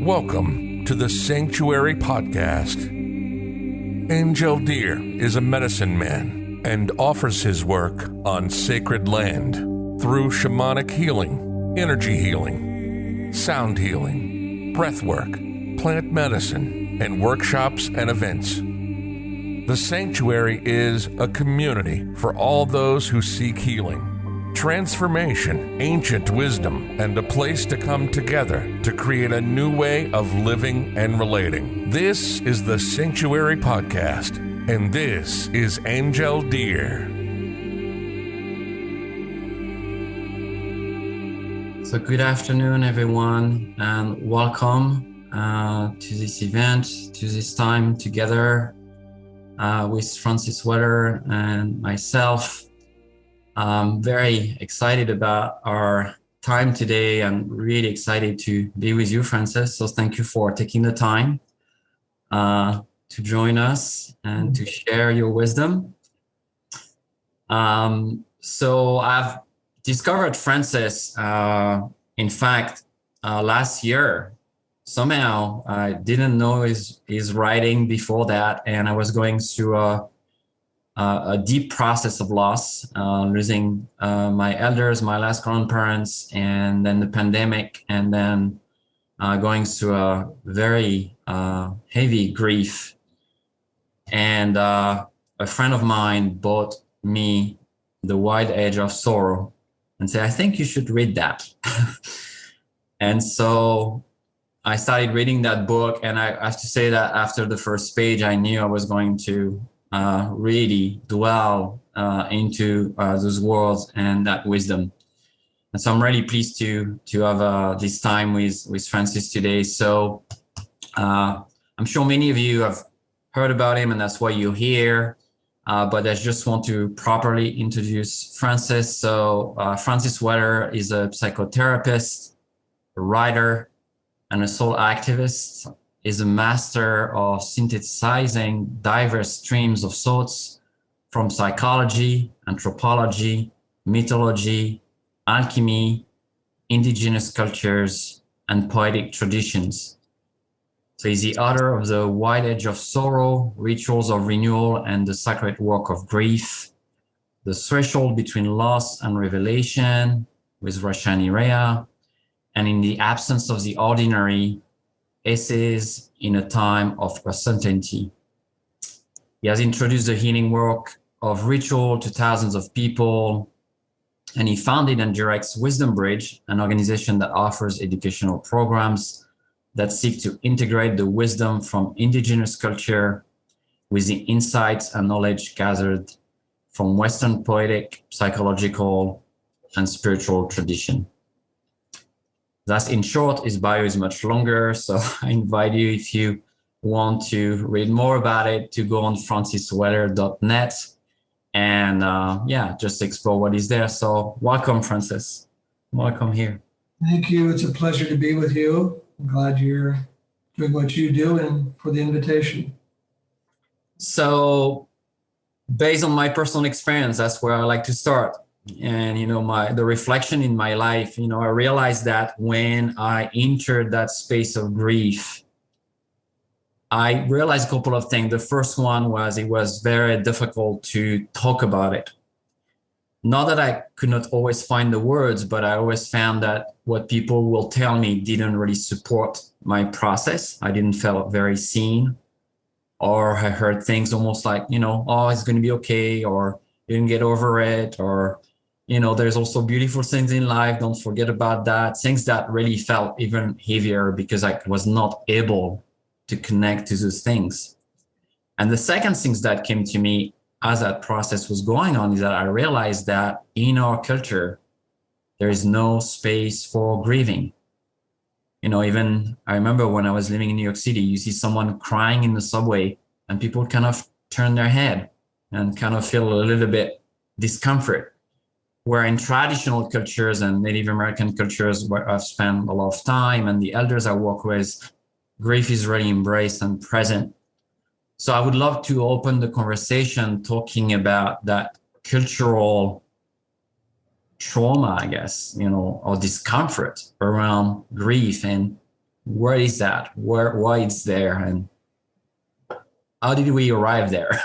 Welcome to the Sanctuary Podcast. Angel Deer is a medicine man and offers his work on sacred land through shamanic healing, energy healing, sound healing, breath work, plant medicine, and workshops and events. The Sanctuary is a community for all those who seek healing, transformation, ancient wisdom, and a place to come together to create a new way of living and relating. This is the Sanctuary Podcast, and this is Angel Deer. So good afternoon, everyone, and welcome to this event, to this time together with Francis Weller and myself. I'm very excited about our time today. I'm really excited to be with you, Francis. So thank you for taking the time to join us and to share your wisdom. So I've discovered Francis, in fact, last year. Somehow I didn't know his writing before that, and I was going through a deep process of loss, losing my elders, my last grandparents, and then the pandemic, and then going through a very heavy grief. And a friend of mine bought me The Wide Edge of Sorrow and said, I think you should read that. And so I started reading that book, and I have to say that after the first page, I knew I was going to really dwell into those words and that wisdom. And so I'm really pleased to have this time with Francis today. So I'm sure many of you have heard about him, and that's why you're here. But I just want to properly introduce Francis. So Francis Weller is a psychotherapist, a writer, and a soul activist. Is a master of synthesizing diverse streams of thoughts from psychology, anthropology, mythology, alchemy, indigenous cultures, and poetic traditions. So he's the author of The Wide Edge of Sorrow, Rituals of Renewal, and the Sacred Work of Grief, The Threshold Between Loss and Revelation with Rashani Rea, and In the Absence of the Ordinary, Essays in a Time of Uncertainty. He has introduced the healing work of ritual to thousands of people, and he founded and directs Wisdom Bridge, an organization that offers educational programs that seek to integrate the wisdom from indigenous culture with the insights and knowledge gathered from Western poetic, psychological, and spiritual tradition. That's in short. His bio is much longer, so I invite you, if you want to read more about it, to go on francisweller.net and just explore what is there. So welcome, Francis. Welcome here. Thank you. It's a pleasure to be with you. I'm glad you're doing what you do and for the invitation. So based on my personal experience, that's where I like to start. And, the reflection in my life, I realized that when I entered that space of grief, I realized a couple of things. The first one was it was very difficult to talk about it. Not that I could not always find the words, but I always found that what people will tell me didn't really support my process. I didn't feel very seen, or I heard things almost like, oh, it's going to be okay, or you can get over it, or there's also beautiful things in life. Don't forget about that. Things that really felt even heavier because I was not able to connect to those things. And the second things that came to me as that process was going on is that I realized that in our culture, there is no space for grieving. Even I remember when I was living in New York City, you see someone crying in the subway and people kind of turn their head and kind of feel a little bit discomfort. Where in traditional cultures and Native American cultures where I've spent a lot of time and the elders I work with, grief is really embraced and present. So I would love to open the conversation talking about that cultural trauma, I guess, or discomfort around grief and where is that? Why it's there, and how did we arrive there?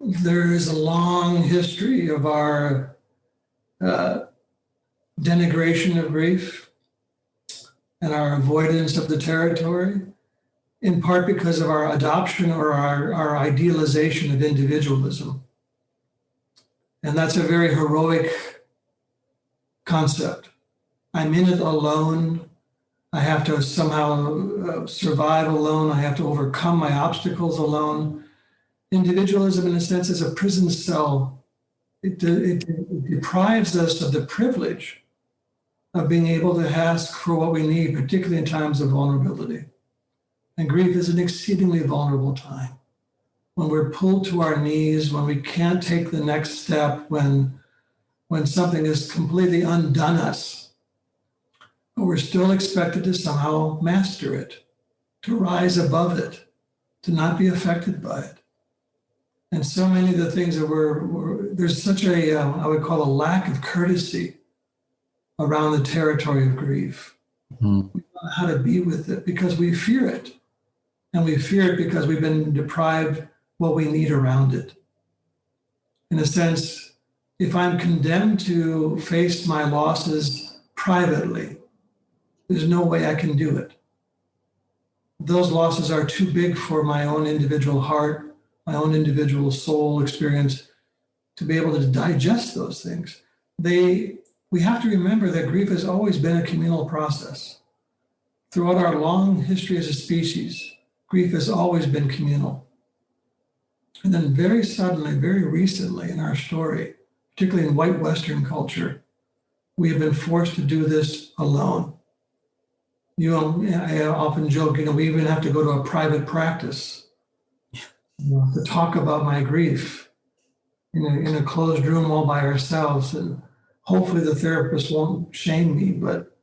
There is a long history of our denigration of grief and our avoidance of the territory, in part because of our adoption or our idealization of individualism. And that's a very heroic concept. I'm in it alone. I have to somehow survive alone. I have to overcome my obstacles alone. Individualism, in a sense, is a prison cell. It deprives us of the privilege of being able to ask for what we need, particularly in times of vulnerability. And grief is an exceedingly vulnerable time. When we're pulled to our knees, when we can't take the next step, when something has completely undone us, but we're still expected to somehow master it, to rise above it, to not be affected by it. And so many of the things that there's such a, I would call a lack of courtesy around the territory of grief. Mm-hmm. We don't know how to be with it because we fear it. And we fear it because we've been deprived what we need around it. In a sense, if I'm condemned to face my losses privately, there's no way I can do it. Those losses are too big for my own individual heart, my own individual soul experience to be able to digest those things. We have to remember that grief has always been a communal process. Throughout our long history as a species, grief has always been communal. And then very suddenly, very recently in our story, particularly in white Western culture, we have been forced to do this alone. I often joke, we even have to go to a private practice to talk about my grief in a closed room all by ourselves. And hopefully the therapist won't shame me, but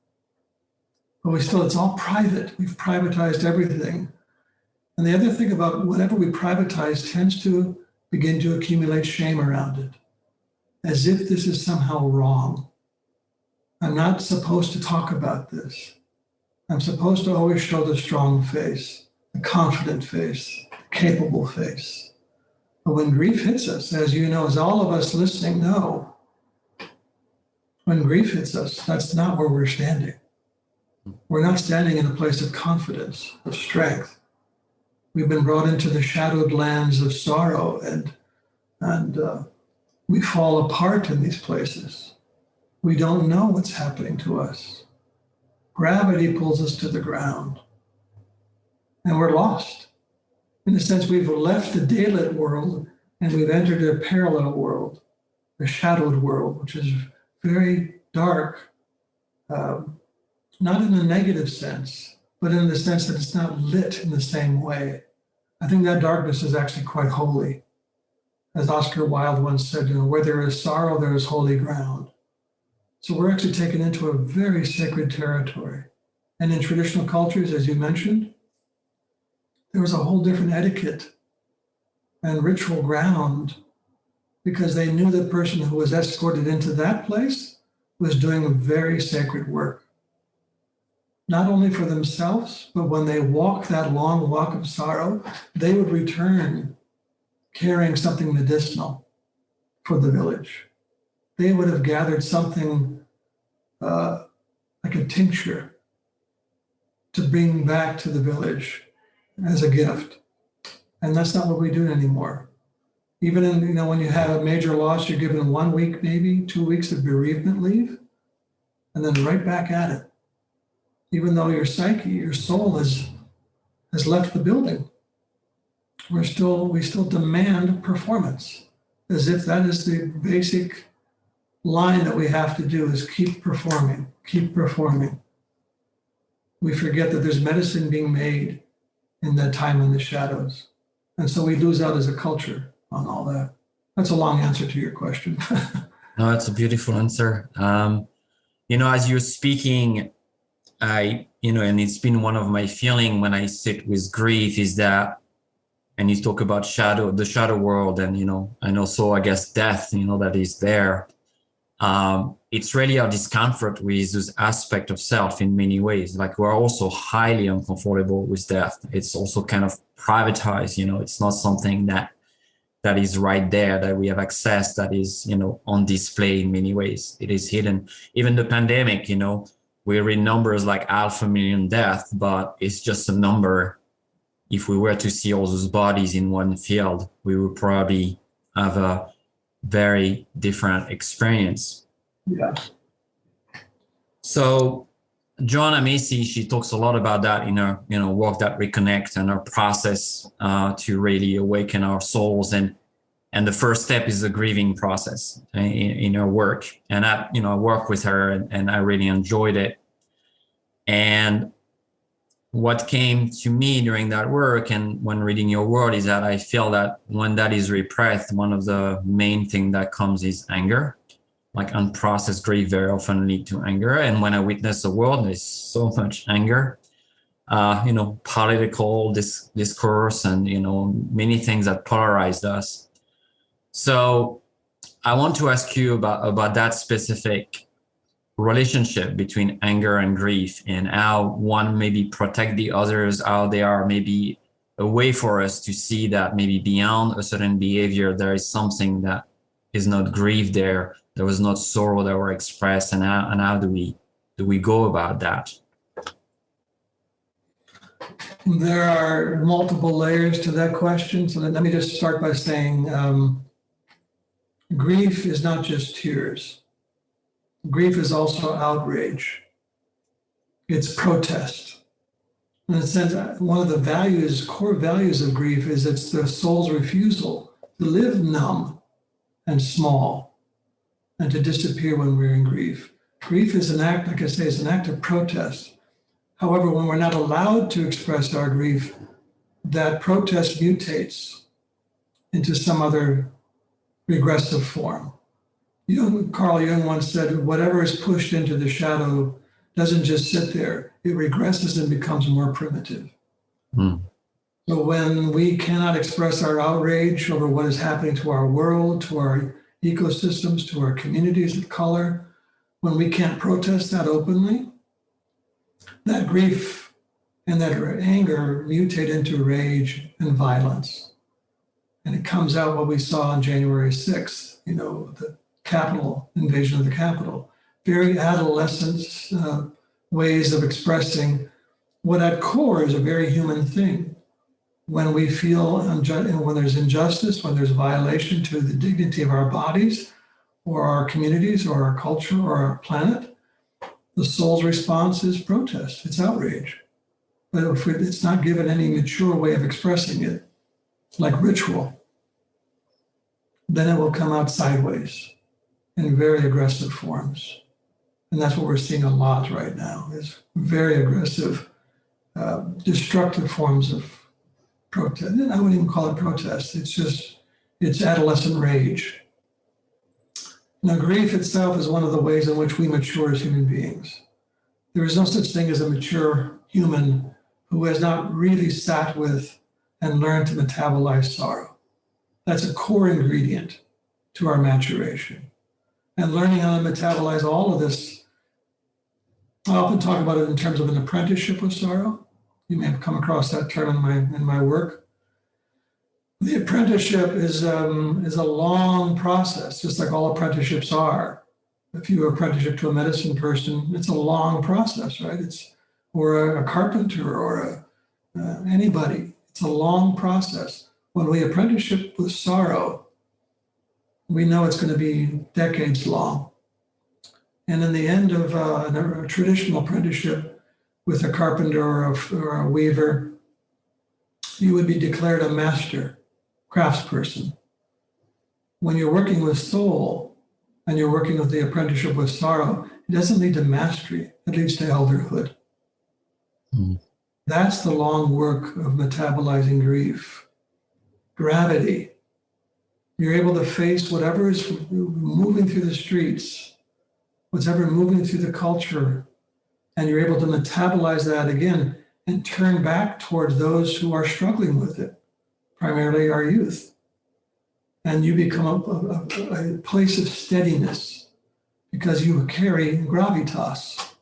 it's all private. We've privatized everything. And the other thing about whatever we privatize tends to begin to accumulate shame around it, as if this is somehow wrong. I'm not supposed to talk about this. I'm supposed to always show the strong face, the confident face, the capable face. But when grief hits us, as you know, as all of us listening know, when grief hits us, that's not where we're standing. We're not standing in a place of confidence, of strength. We've been brought into the shadowed lands of sorrow, and we fall apart in these places. We don't know what's happening to us. Gravity pulls us to the ground, and we're lost. In a sense, we've left the daylit world, and we've entered a parallel world, a shadowed world, which is very dark, not in a negative sense, but in the sense that it's not lit in the same way. I think that darkness is actually quite holy. As Oscar Wilde once said, where there is sorrow, there is holy ground. So we're actually taken into a very sacred territory. And in traditional cultures, as you mentioned, there was a whole different etiquette and ritual ground because they knew the person who was escorted into that place was doing very sacred work. Not only for themselves, but when they walk that long walk of sorrow, they would return carrying something medicinal for the village. They would have gathered something like a tincture to bring back to the village as a gift. And that's not what we do anymore. Even in, when you have a major loss, you're given 1 week, maybe 2 weeks of bereavement leave, and then right back at it. Even though your psyche, your soul has left the building, we still demand performance, as if that is the basic line that we have to do is keep performing, keep performing. We forget that there's medicine being made in that time in the shadows. And so we lose out as a culture on all that. That's a long answer to your question. No, that's a beautiful answer. As you're speaking, and it's been one of my feeling when I sit with grief is that, and you talk about the shadow world, and, and also, I guess, death, that is there. it's really our discomfort with this aspect of self in many ways. Like we're also highly uncomfortable with death. It's also kind of privatized, it's not something that is right there, that we have access, that is, on display in many ways. It is hidden. Even the pandemic, we read numbers like 500,000 deaths, but it's just a number. If we were to see all those bodies in one field, we would probably have a very different experience. Yeah. So Joanna Macy, she talks a lot about that in her, work that reconnect and our process to really awaken our souls. And the first step is the grieving process in her work. And I worked with her and I really enjoyed it. And what came to me during that work and when reading your word is that I feel that when that is repressed, one of the main things that comes is anger. Like unprocessed grief very often lead to anger. And when I witness the world, there's so much anger, political discourse and, many things that polarized us. So I want to ask you about that specific relationship between anger and grief and how one maybe protect the others, how they are maybe a way for us to see that maybe beyond a certain behavior, there is something that is not grief there was not sorrow that were expressed, and how do we go about that? There are multiple layers to that question. So let me just start by saying grief is not just tears. Grief is also outrage. It's protest. In a sense, one of the core values of grief is it's the soul's refusal to live numb and small and to disappear when we're in grief. Grief is an act, like I say, is an act of protest. However, when we're not allowed to express our grief, that protest mutates into some other regressive form. Carl Jung once said, whatever is pushed into the shadow doesn't just sit there, it regresses and becomes more primitive. So when we cannot express our outrage over what is happening to our world, to our ecosystems, to our communities of color, when we can't protest that openly, that grief and that anger mutate into rage and violence. And it comes out what we saw on January 6th, the Capitol, invasion of the Capitol. Very adolescent ways of expressing what at core is a very human thing. When we feel, when there's injustice, when there's violation to the dignity of our bodies or our communities or our culture or our planet, the soul's response is protest, it's outrage. But if it's not given any mature way of expressing it, like ritual, then it will come out sideways in very aggressive forms. And that's what we're seeing a lot right now, is very aggressive, destructive forms of protest. I wouldn't even call it protest. It's adolescent rage. Now, grief itself is one of the ways in which we mature as human beings. There is no such thing as a mature human who has not really sat with and learned to metabolize sorrow. That's a core ingredient to our maturation. And learning how to metabolize all of this, I often talk about it in terms of an apprenticeship with sorrow. You may have come across that term in my work. The apprenticeship is a long process, just like all apprenticeships are. If you apprenticeship to a medicine person, it's a long process, right? Or a carpenter or anybody. It's a long process. When we apprenticeship with sorrow, we know it's going to be decades long. And in the end of a traditional apprenticeship with a carpenter or a weaver, you would be declared a master craftsperson. When you're working with soul and you're working with the apprenticeship with sorrow, it doesn't lead to mastery, it leads to elderhood. That's the long work of metabolizing grief. Gravity. You're able to face whatever is moving through the streets, whatever moving through the culture, and you're able to metabolize that again and turn back towards those who are struggling with it, primarily our youth. And you become a place of steadiness, because you carry gravitas,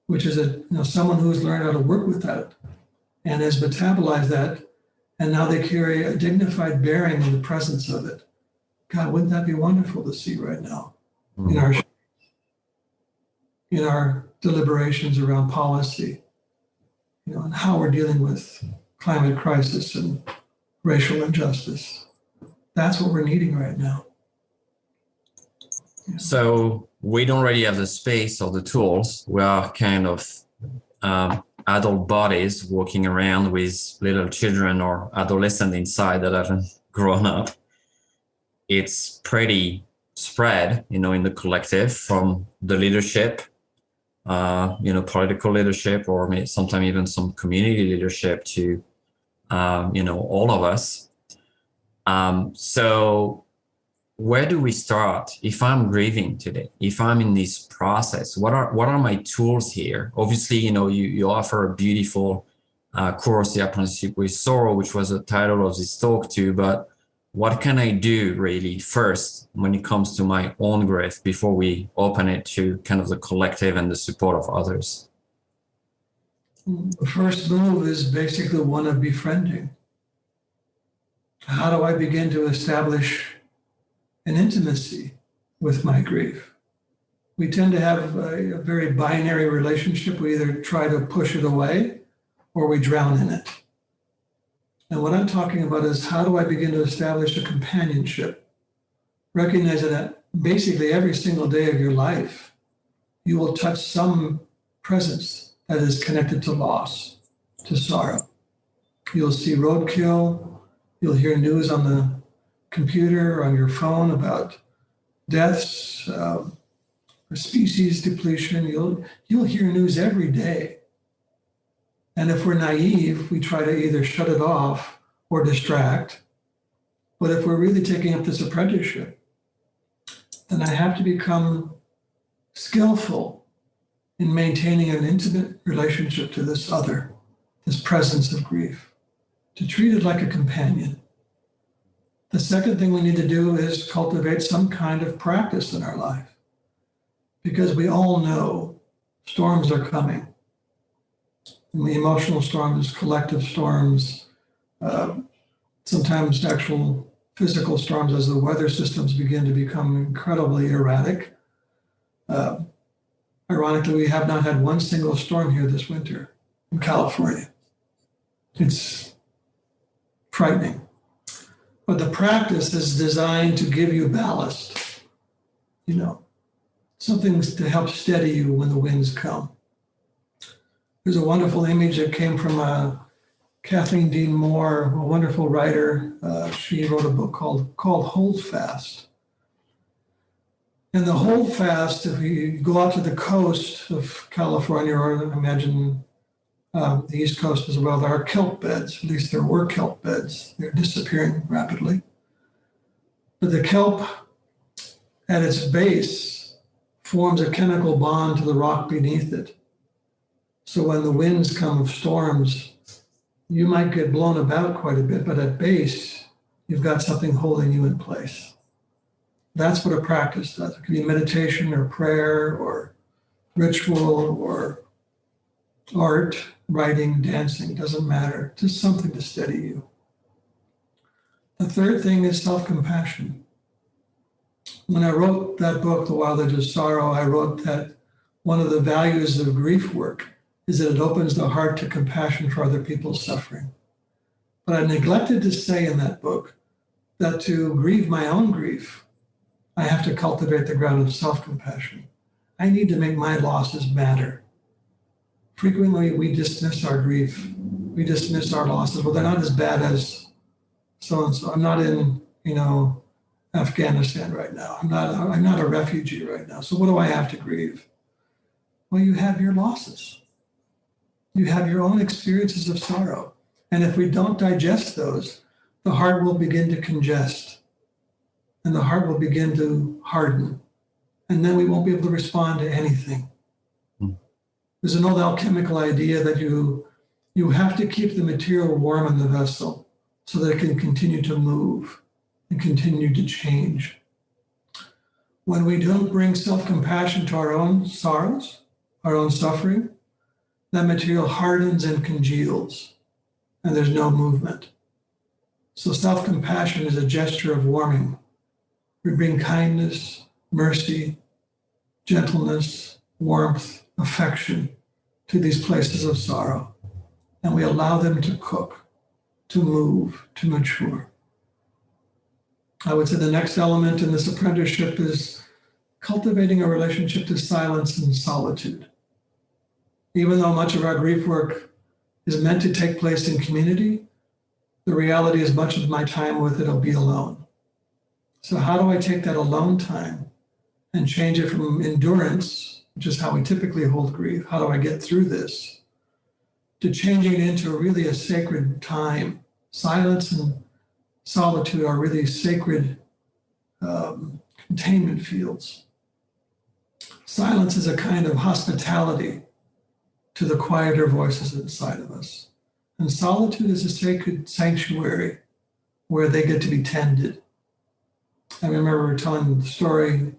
which is someone who's learned how to work with that and has metabolized that, and now they carry a dignified bearing in the presence of it. God, wouldn't that be wonderful to see right now in our deliberations around policy, and how we're dealing with climate crisis and racial injustice. That's what we're needing right now. Yeah. So we don't really have the space or the tools. We are kind of adult bodies walking around with little children or adolescents inside that haven't grown up. It's pretty spread, in the collective, from the leadership, political leadership, or maybe sometimes even some community leadership to, all of us. So where do we start if I'm grieving today? If I'm in this process, what are my tools here? Obviously, you offer a beautiful course, The Apprenticeship with Sorrow, which was the title of this talk too, but what can I do really first when it comes to my own grief before we open it to kind of the collective and the support of others? The first move is basically one of befriending. How do I begin to establish an intimacy with my grief? We tend to have a very binary relationship. We either try to push it away or we drown in it. And what I'm talking about is, how do I begin to establish a companionship? Recognizing that basically every single day of your life, you will touch some presence that is connected to loss, to sorrow. You'll see roadkill. You'll hear news on the computer or on your phone about deaths or species depletion. You'll hear news every day. And if we're naive, we try to either shut it off or distract. But if we're really taking up this apprenticeship, then I have to become skillful in maintaining an intimate relationship to this other, this presence of grief, to treat it like a companion. The second thing we need to do is cultivate some kind of practice in our life, because we all know storms are coming. And the emotional storms, collective storms, sometimes actual physical storms as the weather systems begin to become incredibly erratic. Ironically, we have not had one single storm here this winter in California. It's frightening. But the practice is designed to give you ballast, something to help steady you when the winds come. There's a wonderful image that came from Kathleen Dean Moore, a wonderful writer. She wrote a book called Hold Fast. And the Hold Fast, if you go out to the coast of California, or imagine the East Coast as well, there are kelp beds. At least there were kelp beds. They're disappearing rapidly. But the kelp, at its base, forms a chemical bond to the rock beneath it. So when the winds come of storms, you might get blown about quite a bit, but at base, you've got something holding you in place. That's what a practice does. It can be meditation or prayer or ritual or art, writing, dancing, doesn't matter. Just something to steady you. The third thing is self-compassion. When I wrote that book, The Wild Edge of Sorrow, I wrote that one of the values of grief work is that it opens the heart to compassion for other people's suffering. But I neglected to say in that book that to grieve my own grief, I have to cultivate the ground of self-compassion. I need to make my losses matter. Frequently, we dismiss our grief. We dismiss our losses. Well, they're not as bad as so-and-so. I'm not in, Afghanistan right now. I'm not a refugee right now. So what do I have to grieve? Well, you have your losses. You have your own experiences of sorrow. And if we don't digest those, the heart will begin to congest and the heart will begin to harden. And then we won't be able to respond to anything. There's an old alchemical idea that you have to keep the material warm in the vessel so that it can continue to move and continue to change. When we don't bring self-compassion to our own sorrows, our own suffering, that material hardens and congeals, and there's no movement. So self-compassion is a gesture of warming. We bring kindness, mercy, gentleness, warmth, affection to these places of sorrow, and we allow them to cook, to move, to mature. I would say the next element in this apprenticeship is cultivating a relationship to silence and solitude. Even though much of our grief work is meant to take place in community, the reality is much of my time with it will be alone. So how do I take that alone time and change it from endurance, which is how we typically hold grief, how do I get through this, to changing it into really a sacred time? Silence and solitude are really sacred containment fields. Silence is a kind of hospitality to the quieter voices inside of us. And solitude is a sacred sanctuary where they get to be tended. I remember telling the story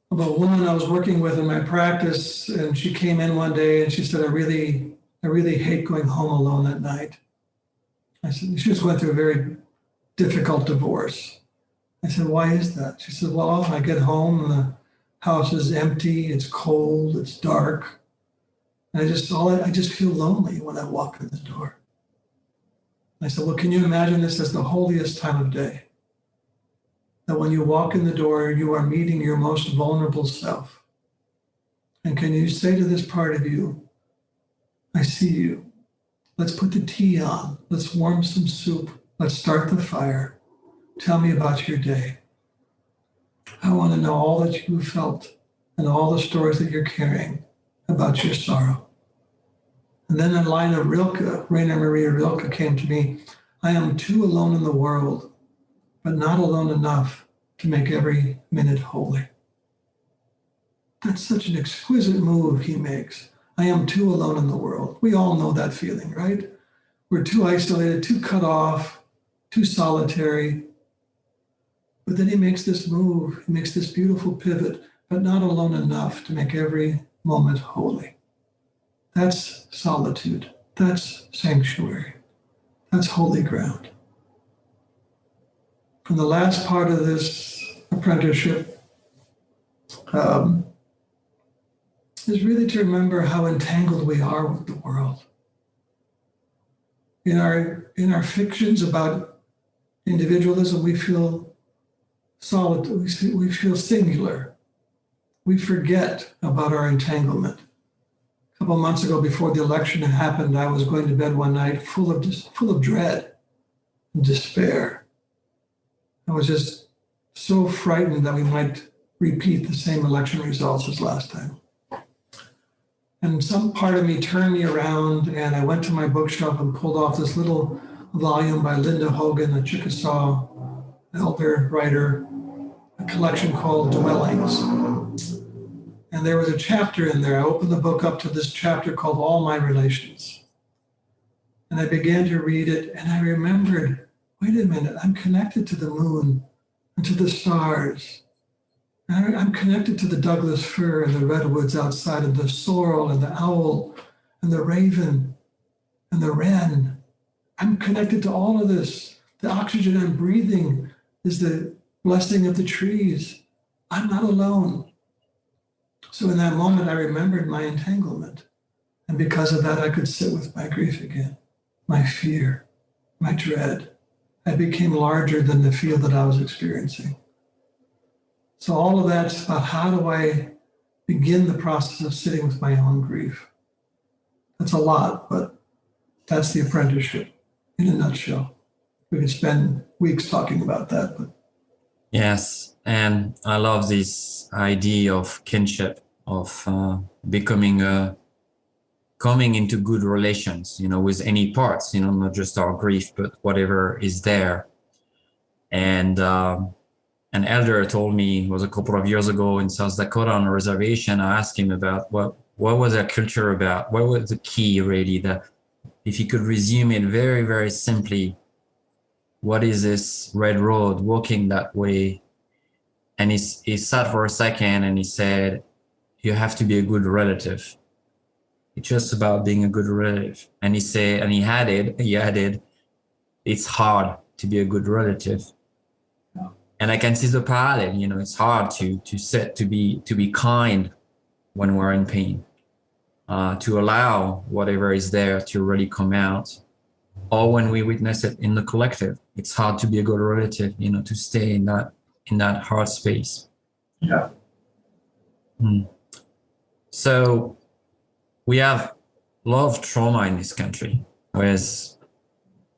of a woman I was working with in my practice, and she came in one day and she said, I really hate going home alone at night. I said, she just went through a very difficult divorce. I said, why is that? She said, well, I get home and the house is empty, it's cold, it's dark. And I just feel lonely when I walk in the door. I said, well, can you imagine this as the holiest time of day? That when you walk in the door, you are meeting your most vulnerable self. And can you say to this part of you, I see you. Let's put the tea on. Let's warm some soup. Let's start the fire. Tell me about your day. I want to know all that you felt and all the stories that you're carrying about your sorrow. And then a line of Rilke, Rainer Maria Rilke, came to me. I am too alone in the world, but not alone enough to make every minute holy. That's such an exquisite move he makes. I am too alone in the world. We all know that feeling, right? We're too isolated, too cut off, too solitary. But then he makes this move, he makes this beautiful pivot, but not alone enough to make every moment holy. That's solitude. That's sanctuary. That's holy ground. And the last part of this apprenticeship is really to remember how entangled we are with the world. In our fictions about individualism, we feel solid, we feel singular. We forget about our entanglement. A couple of months ago, before the election had happened, I was going to bed one night full of dread and despair. I was just so frightened that we might repeat the same election results as last time. And some part of me turned me around, and I went to my bookshelf and pulled off this little volume by Linda Hogan, a Chickasaw elder writer, a collection called Dwellings. And there was a chapter in there. I opened the book up to this chapter called All My Relations. And I began to read it, and I remembered, wait a minute, I'm connected to the moon and to the stars. I'm connected to the Douglas fir and the redwoods outside, and the sorrel and the owl and the raven and the wren. I'm connected to all of this. The oxygen I'm breathing is the blessing of the trees. I'm not alone. So in that moment, I remembered my entanglement. And because of that, I could sit with my grief again, my fear, my dread. I became larger than the field that I was experiencing. So all of that's about how do I begin the process of sitting with my own grief. That's a lot, but that's the apprenticeship in a nutshell. We could spend weeks talking about that. But Yes, and I love this idea of kinship, of coming into good relations, with any parts, not just our grief, but whatever is there. And an elder told me, it was a couple of years ago in South Dakota on a reservation, I asked him about what was their culture about, what was the key really, that if you could resume it very, very simply, what is this red road walking that way? And he sat for a second and he said, you have to be a good relative. It's just about being a good relative. And he said, and he added, it's hard to be a good relative. Yeah. And I can see the parallel, you know, it's hard to be kind when we're in pain, to allow whatever is there to really come out. Or when we witness it in the collective, it's hard to be a good relative, you know, to stay in that hard space. Yeah. So we have a lot of trauma in this country with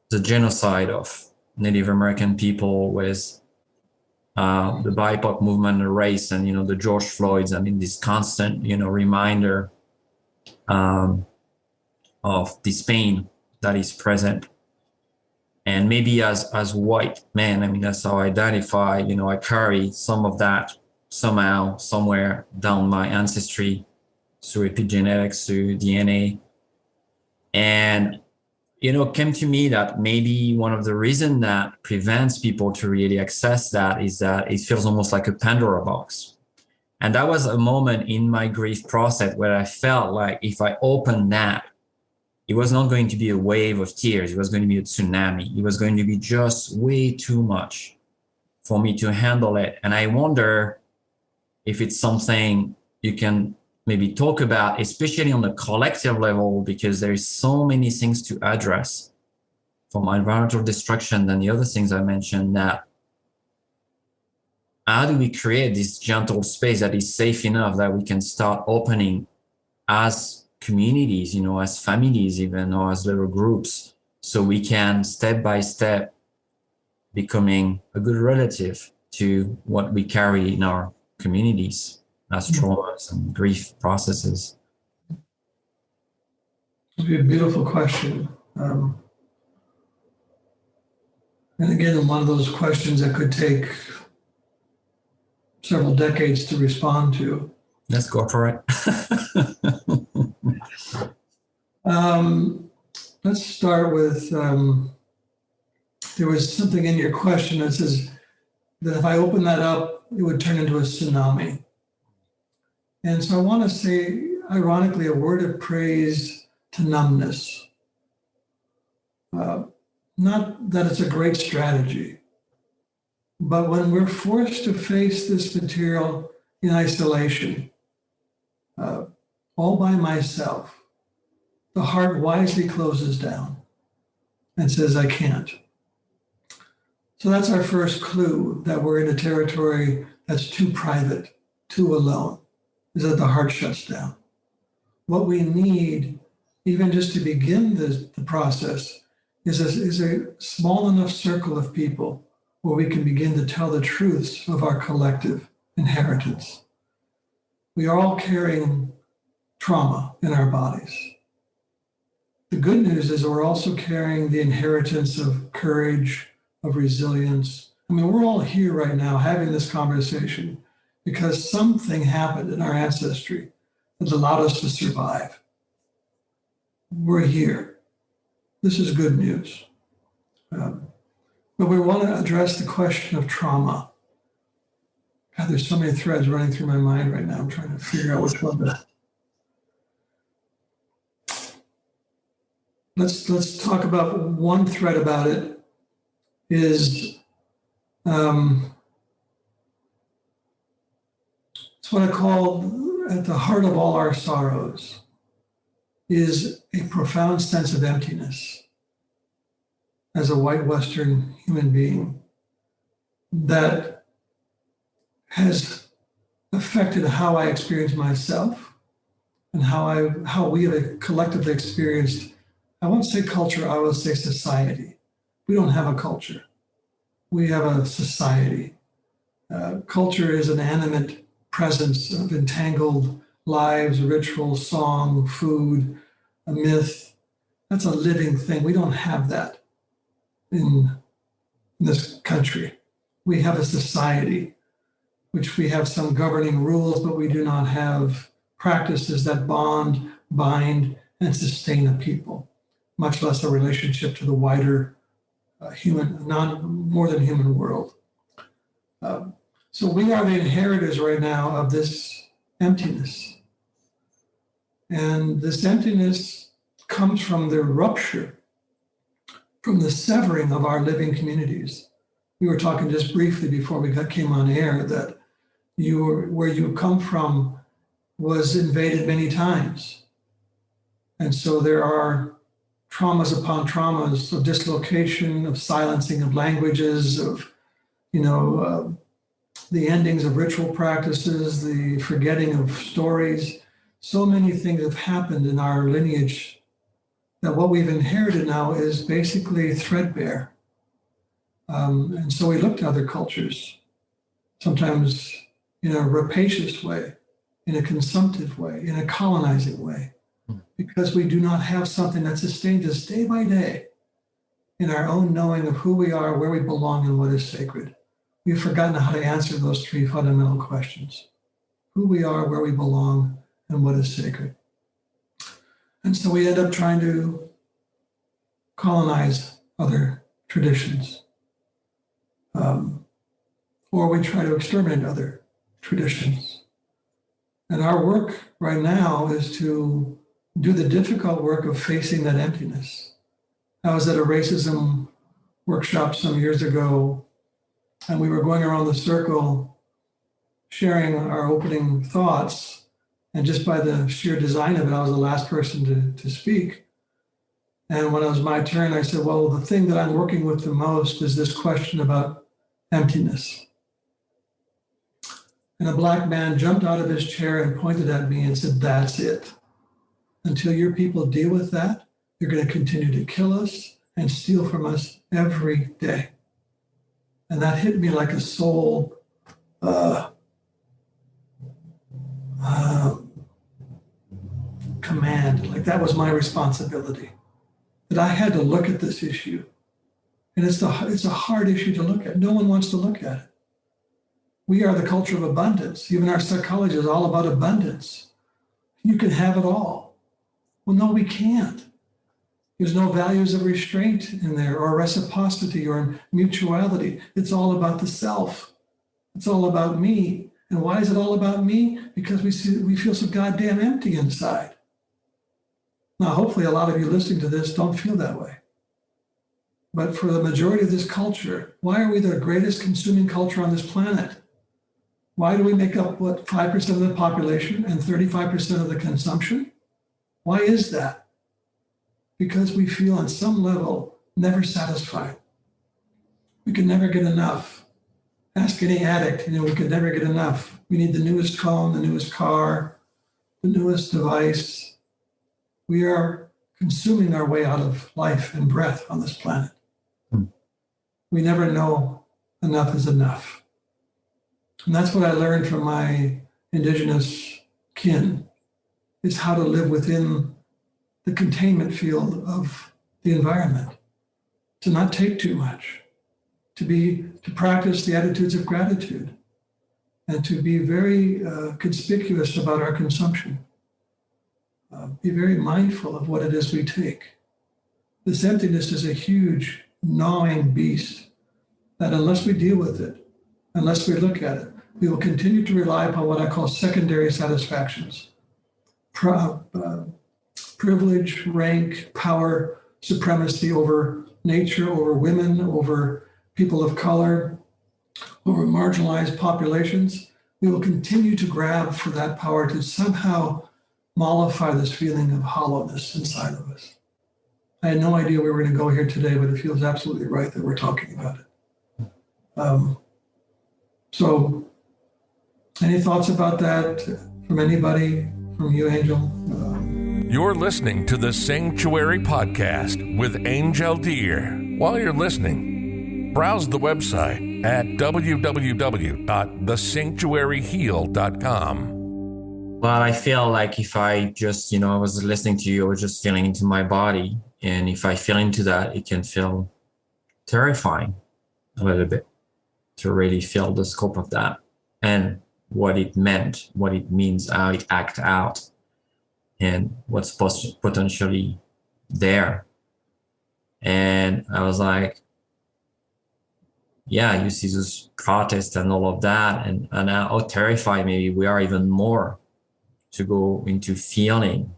the genocide of Native American people, with the BIPOC movement, the race, and, you know, the George Floyds. I mean, this constant, you know, reminder of this pain that is present. And maybe as white men, I mean, that's how I identify, you know, I carry some of that somehow, somewhere down my ancestry, through epigenetics, through DNA. And, you know, it came to me that maybe one of the reasons that prevents people to really access that is that it feels almost like a Pandora box. And that was a moment in my grief process where I felt like if I opened that, it was not going to be a wave of tears. It was going to be a tsunami. It was going to be just way too much for me to handle it. And I wonder if it's something you can maybe talk about, especially on the collective level, because there's so many things to address, from environmental destruction and the other things I mentioned, that how do we create this gentle space that is safe enough that we can start opening as communities, you know, as families even, or as little groups, so we can step by step becoming a good relative to what we carry in our communities as traumas and grief processes. It'd be a beautiful question. And again, one of those questions that could take several decades to respond to. Let's go for it. Let's start with, there was something in your question that says that if I open that up, it would turn into a tsunami. And so I want to say, ironically, a word of praise to numbness. Not that it's a great strategy, but when we're forced to face this material in isolation, all by myself, the heart wisely closes down and says, I can't. So that's our first clue that we're in a territory that's too private, too alone, is that the heart shuts down. What we need, even just to begin the process, is a small enough circle of people where we can begin to tell the truths of our collective inheritance. We are all carrying trauma in our bodies. The good news is we're also carrying the inheritance of courage, of resilience. I mean, we're all here right now having this conversation because something happened in our ancestry that allowed us to survive. We're here. This is good news. But we want to address the question of trauma. God, there's so many threads running through my mind right now. I'm trying to figure out which one to. Let's talk about one thread about it is it's what I call at the heart of all our sorrows is a profound sense of emptiness as a white Western human being that has affected how I experience myself and how we have collectively experienced, I won't say culture, I will say society. We don't have a culture. We have a society. Culture is an animate presence of entangled lives, ritual, song, food, a myth. That's a living thing. We don't have that in this country. We have a society, which we have some governing rules, but we do not have practices that bond, bind, and sustain a people, much less a relationship to the wider human, more than human world. So So we are the inheritors right now of this emptiness. And this emptiness comes from the rupture, from the severing of our living communities. We were talking just briefly before we came on air that where you come from was invaded many times. And so there are traumas upon traumas of dislocation, of silencing of languages, of, the endings of ritual practices, the forgetting of stories. So many things have happened in our lineage that what we've inherited now is basically threadbare. And so we look to other cultures, sometimes in a rapacious way, in a consumptive way, in a colonizing way, because we do not have something that sustains us day by day in our own knowing of who we are, where we belong, and what is sacred. We've forgotten how to answer those three fundamental questions: who we are, where we belong, and what is sacred. And so we end up trying to colonize other traditions, or we try to exterminate other traditions. And our work right now is to do the difficult work of facing that emptiness. I was at a racism workshop some years ago, and we were going around the circle sharing our opening thoughts. And just by the sheer design of it, I was the last person to speak. And when it was my turn, I said, well, the thing that I'm working with the most is this question about emptiness. And a Black man jumped out of his chair and pointed at me and said, that's it. Until your people deal with that, they're going to continue to kill us and steal from us every day. And that hit me like a soul command. Like that was my responsibility. That I had to look at this issue. And it's a hard issue to look at. No one wants to look at it. We are the culture of abundance. Even our psychology is all about abundance. You can have it all. Well, no, we can't. There's no values of restraint in there, or reciprocity, or mutuality. It's all about the self. It's all about me. And why is it all about me? Because we feel so goddamn empty inside. Now, hopefully a lot of you listening to this don't feel that way. But for the majority of this culture, why are we the greatest consuming culture on this planet? Why do we make up, 5% of the population and 35% of the consumption? Why is that? Because we feel on some level never satisfied. We can never get enough. Ask any addict, we can never get enough. We need the newest phone, the newest car, the newest device. We are consuming our way out of life and breath on this planet. We never know enough is enough. And that's what I learned from my indigenous kin, is how to live within the containment field of the environment, to not take too much, to practice the attitudes of gratitude, and to be very conspicuous about our consumption. Be very mindful of what it is we take. This emptiness is a huge, gnawing beast that unless we deal with it, unless we look at it, we will continue to rely upon what I call secondary satisfactions. Privilege, rank, power, supremacy over nature, over women, over people of color, over marginalized populations. We will continue to grab for that power to somehow mollify this feeling of hollowness inside of us. I had no idea we were going to go here today, but it feels absolutely right that we're talking about it. So any thoughts about that from anybody, from you, Angel? You're listening to the Sanctuary Podcast with Angel Deer. While you're listening, browse the website at www.thesanctuaryheal.com. Well, I feel like if I just, I was listening to you, I was just feeling into my body. And if I feel into that, it can feel terrifying a little bit to really feel the scope of that and what it meant, what it means, how it acts out, and what's potentially there. And I was like, yeah, you see those protests and all of that, and how terrified maybe we are even more to go into feeling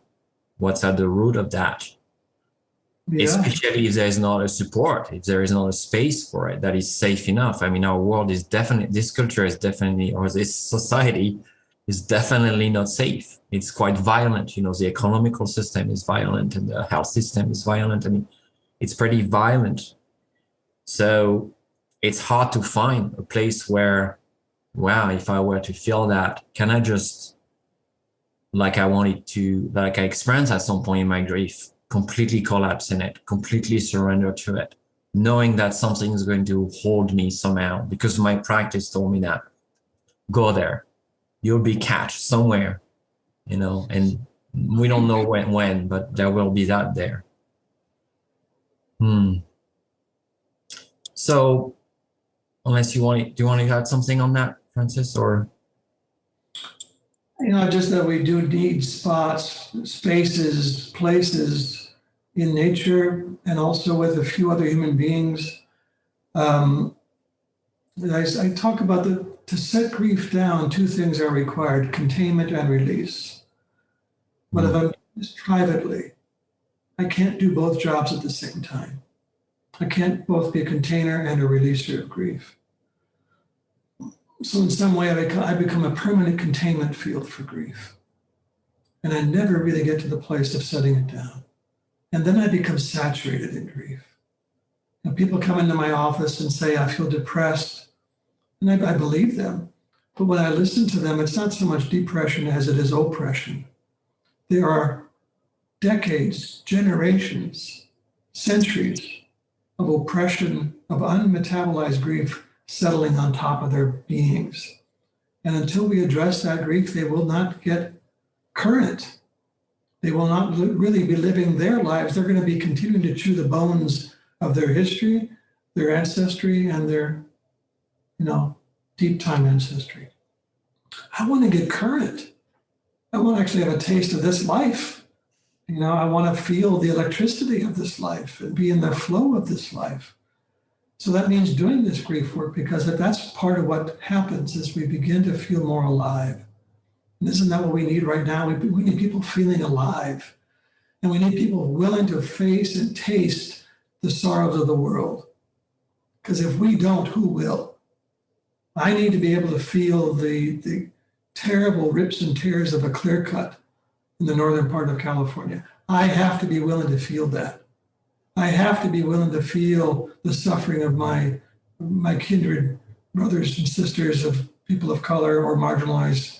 what's at the root of that. Yeah. Especially if there is not a support, if there is not a space for it that is safe enough. I mean, our world is definitely, this culture is definitely, or this society is definitely not safe. It's quite violent. You know, the economical system is violent and the health system is violent. I mean, it's pretty violent. So it's hard to find a place where, wow, if I were to feel that, can I just, like I wanted to, like I experienced at some point in my grief, completely collapse in it, completely surrender to it, knowing that something is going to hold me somehow, because my practice told me that. Go there, you'll be catched somewhere, you know, and we don't know when, but there will be that there. So, unless do you want to add something on that, Francis, or? You know, just that we do need spots, spaces, places in nature, and also with a few other human beings. I talk about to set grief down, two things are required: containment and release. But if I'm just privately, I can't do both jobs at the same time. I can't both be a container and a releaser of grief. So in some way, I become a permanent containment field for grief. And I never really get to the place of setting it down. And then I become saturated in grief. And people come into my office and say, I feel depressed. And I believe them. But when I listen to them, it's not so much depression as it is oppression. There are decades, generations, centuries of oppression, of unmetabolized grief settling on top of their beings. And until we address that grief, they will not get current. They will not really be living their lives. They're going to be continuing to chew the bones of their history, their ancestry, and their, deep time ancestry. I want to get current. I want to actually have a taste of this life. I want to feel the electricity of this life and be in the flow of this life. So that means doing this grief work, because that's part of what happens as we begin to feel more alive. And isn't that what we need right now? We need people feeling alive. And we need people willing to face and taste the sorrows of the world. Because if we don't, who will? I need to be able to feel the terrible rips and tears of a clear cut in the northern part of California. I have to be willing to feel that. I have to be willing to feel the suffering of my kindred brothers and sisters of people of color or marginalized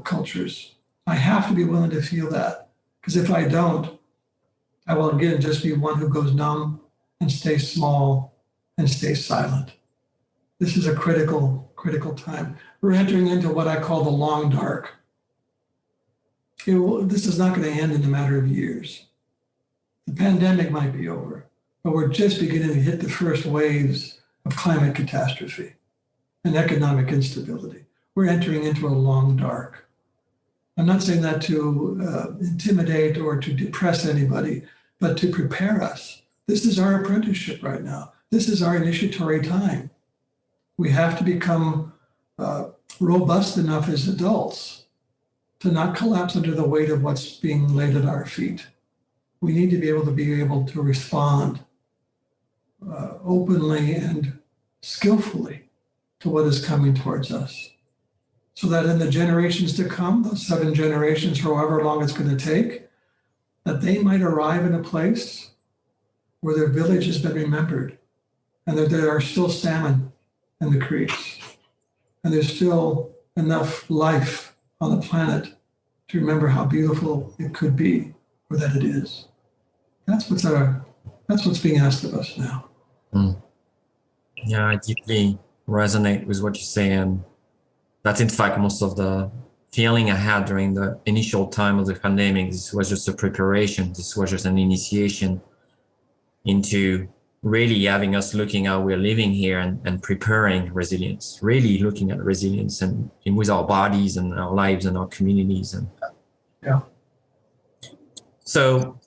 cultures. I have to be willing to feel that, because if I don't, I will again just be one who goes numb and stays small and stays silent. This is a critical time. We're entering into what I call the long dark. This is not going to end in a matter of years. The pandemic might be over, but we're just beginning to hit the first waves of climate catastrophe and economic instability. We're entering into a long dark. I'm not saying that to intimidate or to depress anybody, but to prepare us. This is our apprenticeship right now. This is our initiatory time. We have to become robust enough as adults to not collapse under the weight of what's being laid at our feet. We need to be able to respond openly and skillfully to what is coming towards us, so that in the generations to come, those 7 generations, however long it's going to take, that they might arrive in a place where their village has been remembered, and that there are still salmon in the creeks, and there's still enough life on the planet to remember how beautiful it could be, or that it is. That's what's being asked of us now. Yeah, I deeply resonate with what you're saying. That's in fact most of the feeling I had during the initial time of the pandemic. This was just a preparation. This was just an initiation into really having us looking how we're living here and preparing resilience, really looking at resilience and with our bodies and our lives and our communities. And yeah. So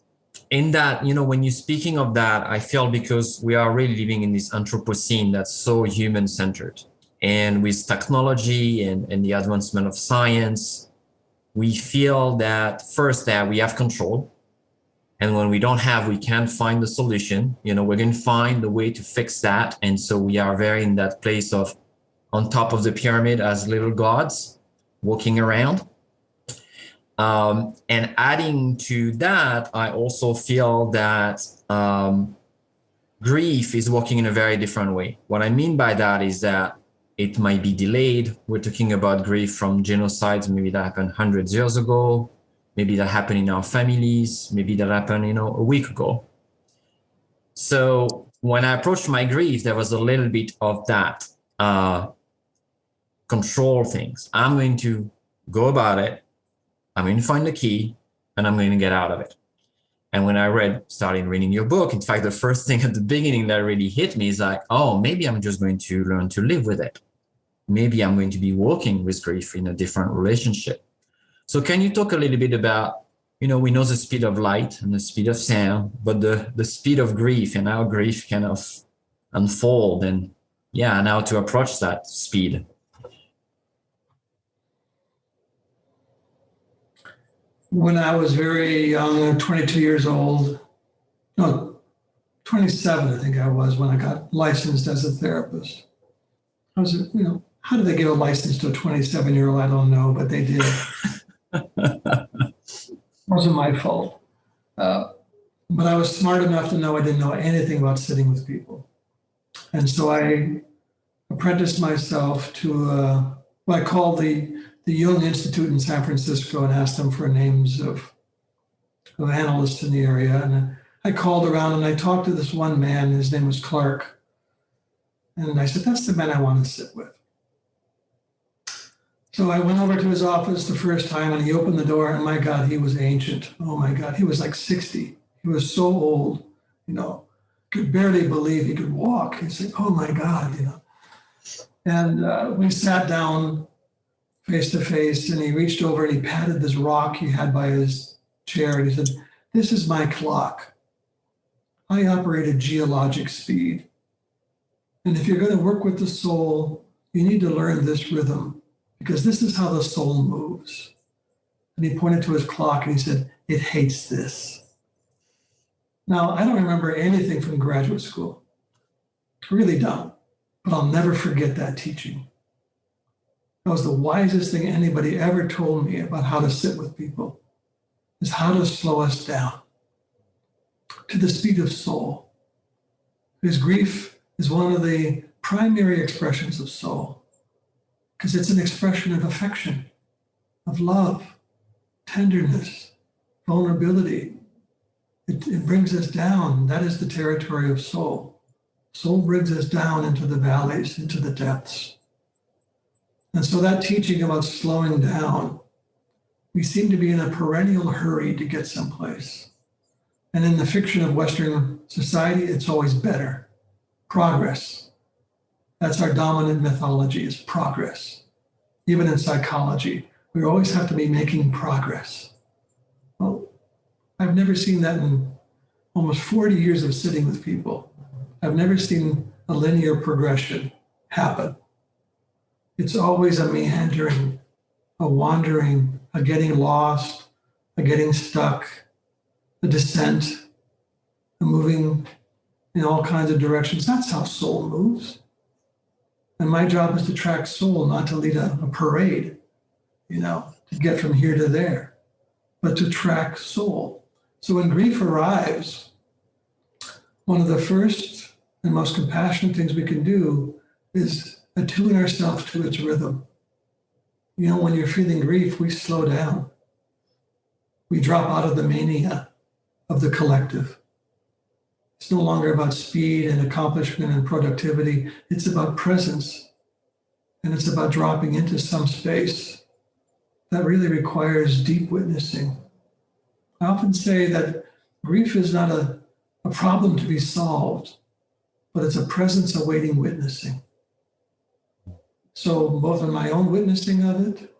in that, when you're speaking of that, I feel because we are really living in this Anthropocene that's so human-centered. And with technology and the advancement of science, we feel that first that we have control. And when we don't have, we can't find the solution. We're going to find the way to fix that. And so we are very in that place of on top of the pyramid as little gods walking around. And adding to that, I also feel that grief is working in a very different way. What I mean by that is that it might be delayed. We're talking about grief from genocides, maybe that happened hundreds of years ago, maybe that happened in our families, maybe that happened, a week ago. So when I approached my grief, there was a little bit of that control things. I'm going to go about it. I'm going to find the key and I'm going to get out of it. And when I started reading your book, in fact, the first thing at the beginning that really hit me is like, oh, maybe I'm just going to learn to live with it. Maybe I'm going to be working with grief in a different relationship. So can you talk a little bit about, we know the speed of light and the speed of sound, but the speed of grief and how grief kind of unfold and how to approach that speed. When I was very young, 22 years old, no, 27, I think I was, when I got licensed as a therapist. I was, how did they give a license to a 27-year-old? I don't know, but they did. It wasn't my fault. But I was smart enough to know I didn't know anything about sitting with people. And so I apprenticed myself to what I call the Jung Institute in San Francisco and asked them for names of analysts in the area. And I called around and I talked to this one man. His name was Clark. And I said, that's the man I want to sit with. So I went over to his office the first time and he opened the door and my God, he was ancient. Oh my God, he was like 60. He was so old, could barely believe he could walk. He said, oh my God, And we sat down face to face, and he reached over and he patted this rock he had by his chair, and he said, this is my clock. I operate at geologic speed. And if you're going to work with the soul, you need to learn this rhythm, because this is how the soul moves. And he pointed to his clock and he said, it hates this. Now, I don't remember anything from graduate school. I really don't. But I'll never forget that teaching. That was the wisest thing anybody ever told me about how to sit with people, is how to slow us down to the speed of soul. Because grief is one of the primary expressions of soul, because it's an expression of affection, of love, tenderness, vulnerability. It brings us down. That is the territory of soul. Soul brings us down into the valleys, into the depths. And so that teaching about slowing down, we seem to be in a perennial hurry to get someplace. And in the fiction of Western society, it's always better. Progress. That's our dominant mythology, is progress. Even in psychology, we always have to be making progress. Well, I've never seen that in almost 40 years of sitting with people. I've never seen a linear progression happen. It's always a meandering, a wandering, a getting lost, a getting stuck, a descent, a moving in all kinds of directions. That's how soul moves. And my job is to track soul, not to lead a parade, to get from here to there, but to track soul. So when grief arrives, one of the first and most compassionate things we can do is attune ourselves to its rhythm. When you're feeling grief, we slow down. We drop out of the mania of the collective. It's no longer about speed and accomplishment and productivity. It's about presence. And it's about dropping into some space that really requires deep witnessing. I often say that grief is not a problem to be solved, but it's a presence awaiting witnessing. So both in my own witnessing of it,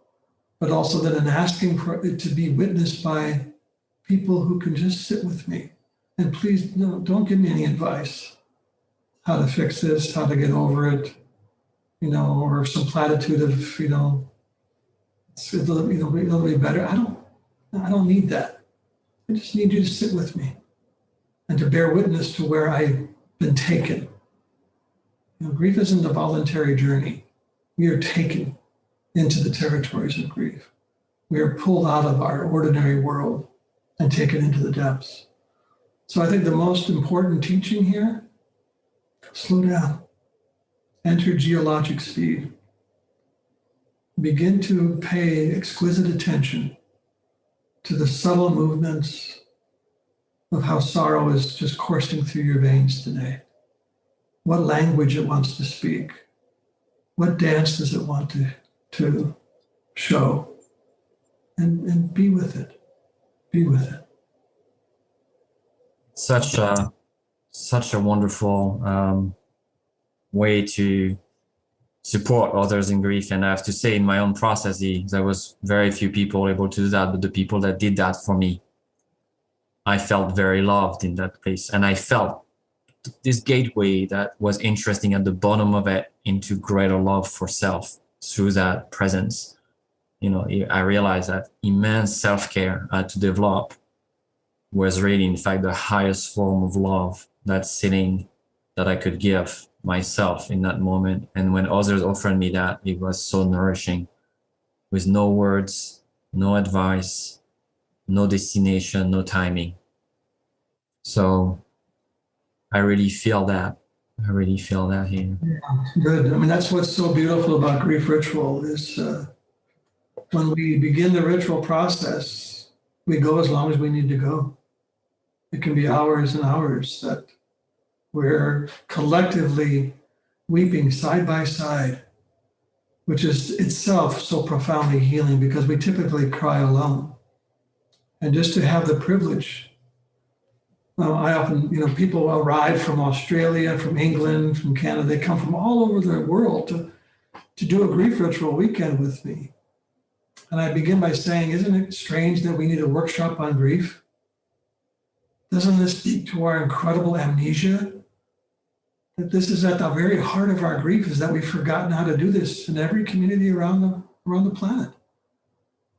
but also then in asking for it to be witnessed by people who can just sit with me And please, no, don't give me any advice how to fix this, how to get over it, or some platitude of, it'll be better. I don't need that. I just need you to sit with me and to bear witness to where I've been taken. Grief isn't a voluntary journey. We are taken into the territories of grief. We are pulled out of our ordinary world and taken into the depths. So I think the most important teaching here, slow down, enter geologic speed. Begin to pay exquisite attention to the subtle movements of how sorrow is just coursing through your veins today. What language it wants to speak. What dance does it want to show? And be with it. Be with it. Such a wonderful way to support others in grief. And I have to say, in my own process, there was very few people able to do that, but the people that did that for me, I felt very loved in that place. And I felt this gateway that was interesting at the bottom of it into greater love for self through that presence. I realized that immense self-care I had to develop was really, in fact, the highest form of love, that sitting that I could give myself in that moment. And when others offered me that, it was so nourishing, with no words, no advice, no destination, no timing. So I really feel that. I really feel that here. Yeah, good. I mean, that's what's so beautiful about grief ritual is when we begin the ritual process, we go as long as we need to go. It can be hours and hours that we're collectively weeping side by side, which is itself so profoundly healing because we typically cry alone. And just to have the privilege, I often, people arrive from Australia, from England, from Canada, they come from all over the world to do a grief ritual weekend with me. And I begin by saying, isn't it strange that we need a workshop on grief? Doesn't this speak to our incredible amnesia? That this is at the very heart of our grief, is that we've forgotten how to do this in every community around the planet.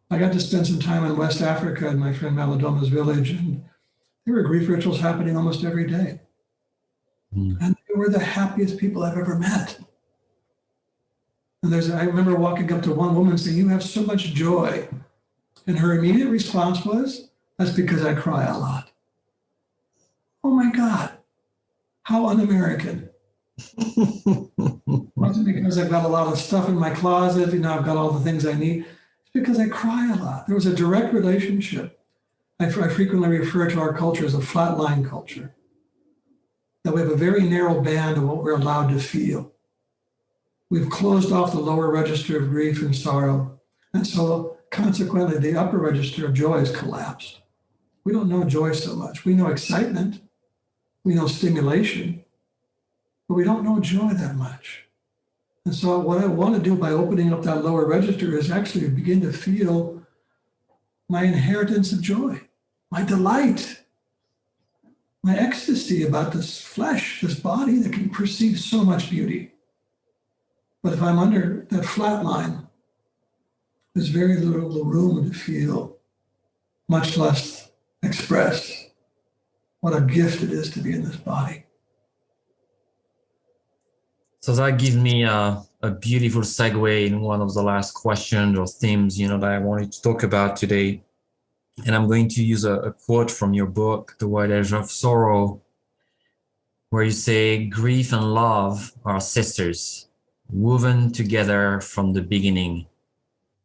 I got to spend some time in West Africa in my friend Maladoma's village, and there were grief rituals happening almost every day. And they were the happiest people I've ever met. And I remember walking up to one woman saying, "You have so much joy." And her immediate response was, "That's because I cry a lot." Oh my God, how un-American. Wasn't because I've got a lot of stuff in my closet, I've got all the things I need. It's because I cry a lot. There was a direct relationship. I frequently refer to our culture as a flatline culture, that we have a very narrow band of what we're allowed to feel. We've closed off the lower register of grief and sorrow. And so consequently, the upper register of joy has collapsed. We don't know joy so much. We know excitement. We know stimulation, but we don't know joy that much. And so what I want to do by opening up that lower register is actually begin to feel my inheritance of joy, my delight, my ecstasy about this flesh, this body that can perceive so much beauty. But if I'm under that flat line, there's very little room to feel, much less express what a gift it is to be in this body. So that gives me a beautiful segue in one of the last questions or themes, that I wanted to talk about today. And I'm going to use a quote from your book, The White Edge of Sorrow, where you say, "Grief and love are sisters, woven together from the beginning.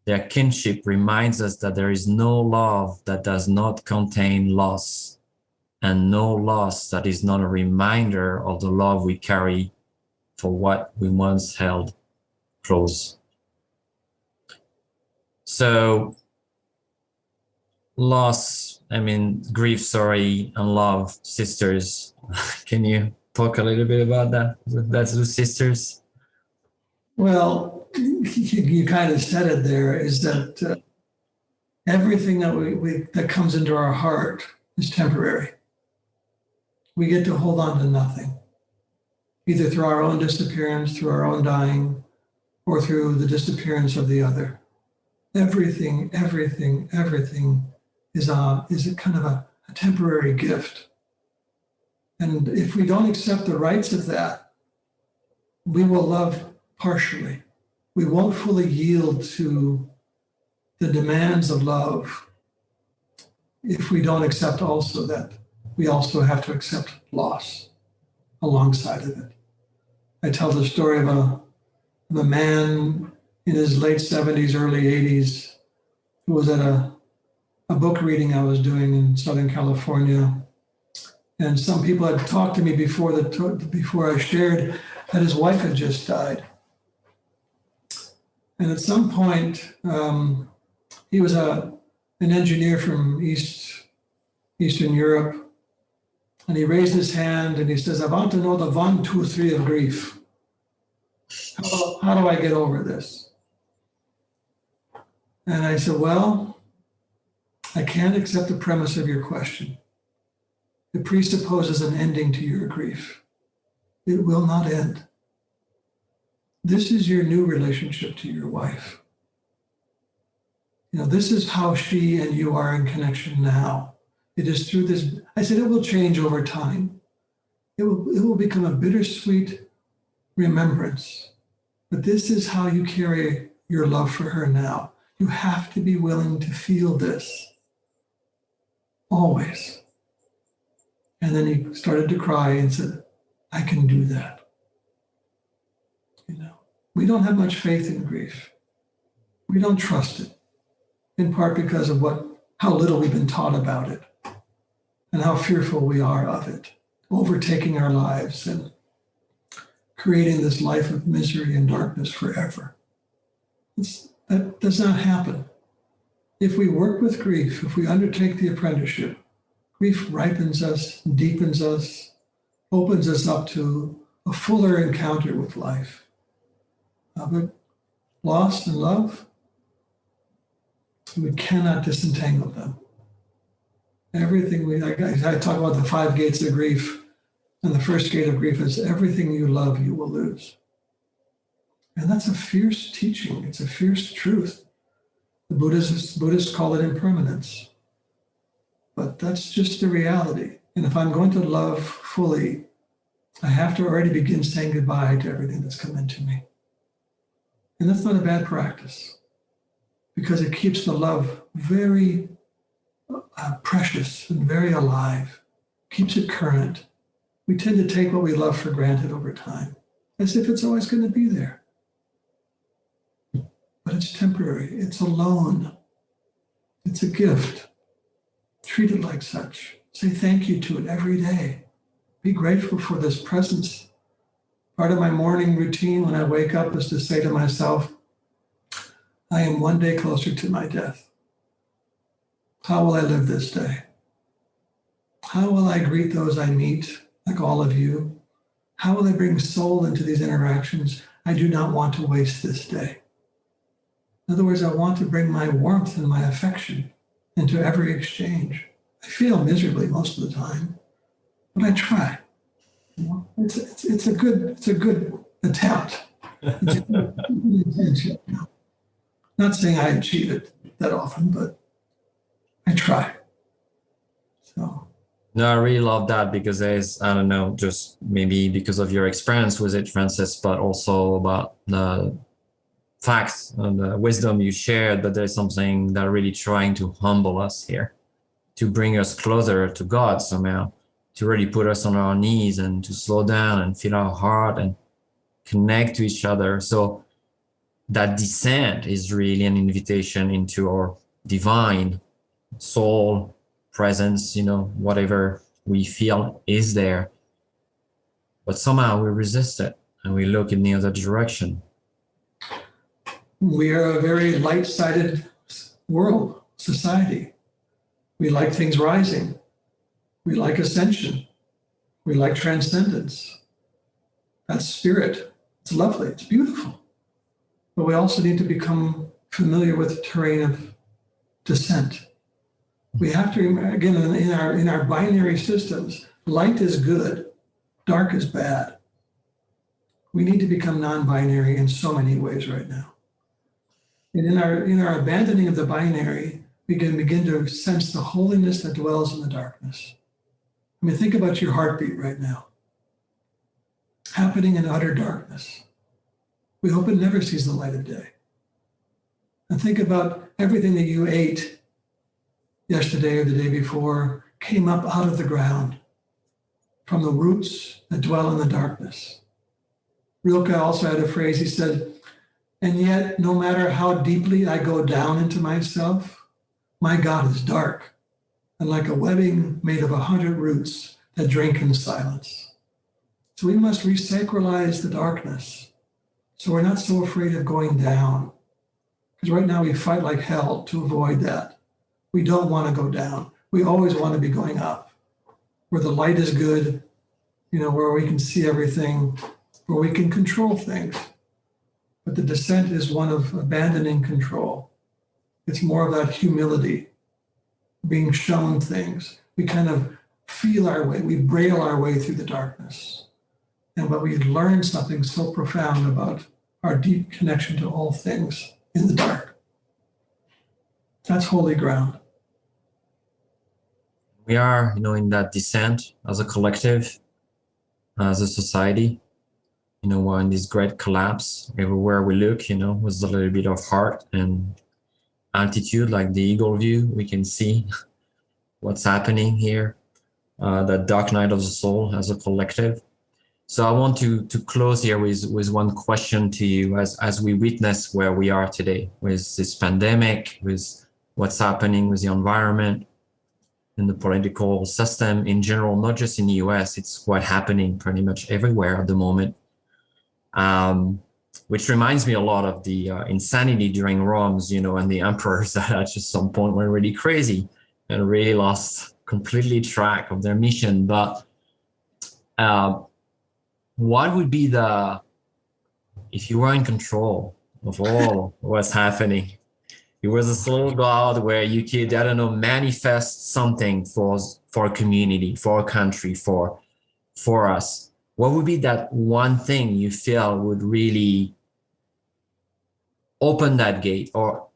Their kinship reminds us that there is no love that does not contain loss, and no loss that is not a reminder of the love we carry for what we once held close." So loss, grief, sorry, and love, sisters. Can you talk a little bit about that? That's the sisters. Well, you kind of said it there, is that everything that that comes into our heart is temporary. we get to hold on to nothing, either through our own disappearance, through our own dying, or through the disappearance of the other. Everything is a kind of a temporary gift. And if we don't accept the rights of that, we will love partially. We won't fully yield to the demands of love if we don't accept also that we also have to accept loss alongside of it. I tell the story of a man in his late 70s, early 80s, who was at a book reading I was doing in Southern California. And some people had talked to me before I shared that his wife had just died. And at some point, he was an engineer from Eastern Europe. And he raised his hand and he says, I want to know the 1, 2, 3 of grief. How do I get over this? And I said, well, I can't accept the premise of your question. It presupposes an ending to your grief. It will not end. This is your new relationship to your wife. This is how she and you are in connection now. It is through this. I said, it will change over time. It will become a bittersweet remembrance. But this is how you carry your love for her now. You have to be willing to feel this. Always. And then he started to cry and said, I can do that. We don't have much faith in grief. We don't trust it, in part because of how little we've been taught about it and how fearful we are of it, overtaking our lives and creating this life of misery and darkness forever. That does not happen. If we work with grief, if we undertake the apprenticeship, grief ripens us, deepens us, opens us up to a fuller encounter with life. But loss and love, we cannot disentangle them. Everything I talk about the 5 gates of grief, and the first gate of grief is everything you love, you will lose. And that's a fierce teaching. It's a fierce truth. The Buddhists call it impermanence. But that's just the reality. And if I'm going to love fully, I have to already begin saying goodbye to everything that's come into me. And that's not a bad practice, because it keeps the love very precious and very alive, keeps it current. We tend to take what we love for granted over time, as if it's always going to be there. But it's temporary, it's a loan, it's a gift. Treat it like such. Say thank you to it every day. Be grateful for this presence. Part of my morning routine when I wake up is to say to myself, I am one day closer to my death. How will I live this day? How will I greet those I meet, like all of you? How will I bring soul into these interactions? I do not want to waste this day. In other words, I want to bring my warmth and my affection into every exchange. I fail miserably most of the time, but I try. It's a good attempt. It's a good intention. Not saying I achieve it that often, but I try. So. No, I really love that, because there's, I don't know, just maybe because of your experience with it, Francis, but also about the facts and the wisdom you shared, but there's something that really trying to humble us here, to bring us closer to God somehow, to really put us on our knees and to slow down and feel our heart and connect to each other. So that descent is really an invitation into our divine soul presence, whatever we feel is there. But somehow we resist it and we look in the other direction. We are a very light-sided world, society. We like things rising. We like ascension. We like transcendence. That's spirit. It's lovely. It's beautiful. But we also need to become familiar with the terrain of descent. We have to, again, in our binary systems, Light is good, dark is bad. We need to become non-binary in so many ways right now. And in our abandoning of the binary, we can begin to sense the holiness that dwells in the darkness. I mean, think about your heartbeat right now, happening in utter darkness. We hope it never sees the light of day. And think about everything that you ate yesterday or the day before came up out of the ground from the roots that dwell in the darkness. Rilke also had a phrase, he said, and yet no matter how deeply I go down into myself, my God is dark and like a webbing made of 100 roots that drink in silence. So we must resacralize the darkness so we're not so afraid of going down. Because right now we fight like hell to avoid that. We don't want to go down. We always want to be going up, where the light is good, where we can see everything, where we can control things. But the descent is one of abandoning control. It's more of that humility, being shown things. We kind of feel our way, we braille our way through the darkness. And but we learn something so profound about our deep connection to all things in the dark. That's holy ground. We are, in that descent as a collective, as a society. We're in this great collapse. Everywhere we look, with a little bit of heart and altitude, like the eagle view, we can see what's happening here. That dark night of the soul as a collective. So I want to close here with one question to you as we witness where we are today with this pandemic, with what's happening with the environment and the political system in general, not just in the US, it's quite happening pretty much everywhere at the moment. Which reminds me a lot of the insanity during Rome's, and the emperors that at just some point were really crazy and really lost completely track of their mission. But what would be if you were in control of all what's happening, it was this little God where you could, manifest something for a community, for a country, for us. What would be that one thing you feel would really open that gate, or,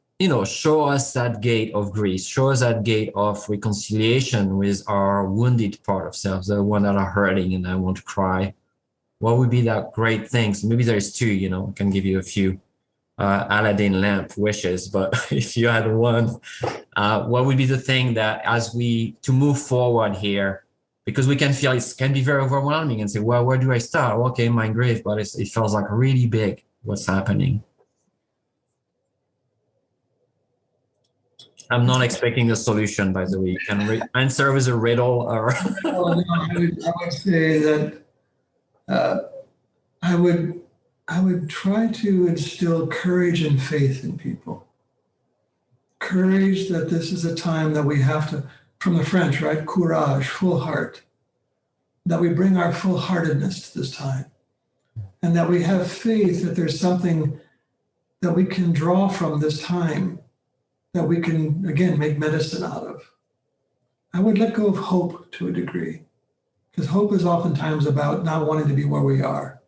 show us that gate of grace, show us that gate of reconciliation with our wounded part of selves, the one that are hurting and I want to cry? What would be that great things? Maybe there's two, I can give you a few Aladdin lamp wishes, but if you had one, what would be the thing that to move forward here, because we can feel it can be very overwhelming and say, well, where do I start? Okay, my grave, but it feels like really big what's happening. I'm not expecting a solution, by the way. You can answer with a riddle or. Well, I would say that I would try to instill courage and faith in people. Courage that this is a time that we have to, from the French, right? Courage, full heart. That we bring our full-heartedness to this time. And that we have faith that there's something that we can draw from this time that we can, again, make medicine out of. I would let go of hope to a degree, because hope is oftentimes about not wanting to be where we are.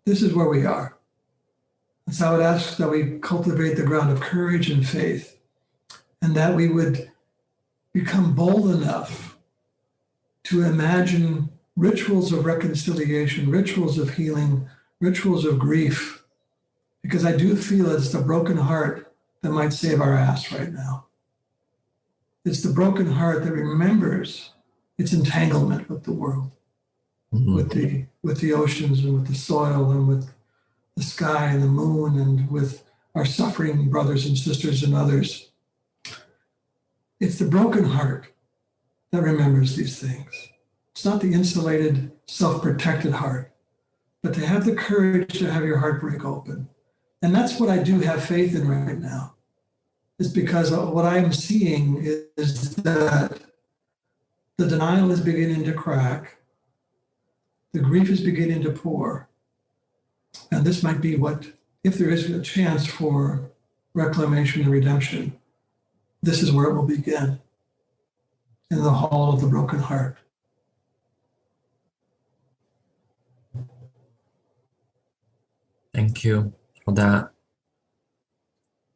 This is where we are. And so I would ask that we cultivate the ground of courage and faith, and that we would become bold enough to imagine rituals of reconciliation, rituals of healing, rituals of grief, because I do feel it's the broken heart that might save our ass right now. It's the broken heart that remembers its entanglement with the world, with the oceans and with the soil and with the sky and the moon and with our suffering brothers and sisters and others. It's the broken heart that remembers these things. It's not the insulated, self-protected heart, but to have the courage to have your heart break open. And that's what I do have faith in right now, is because what I am seeing is that the denial is beginning to crack, the grief is beginning to pour, and this might be what, if there is a chance for reclamation and redemption, this is where it will begin, in the hall of the broken heart. Thank you for that.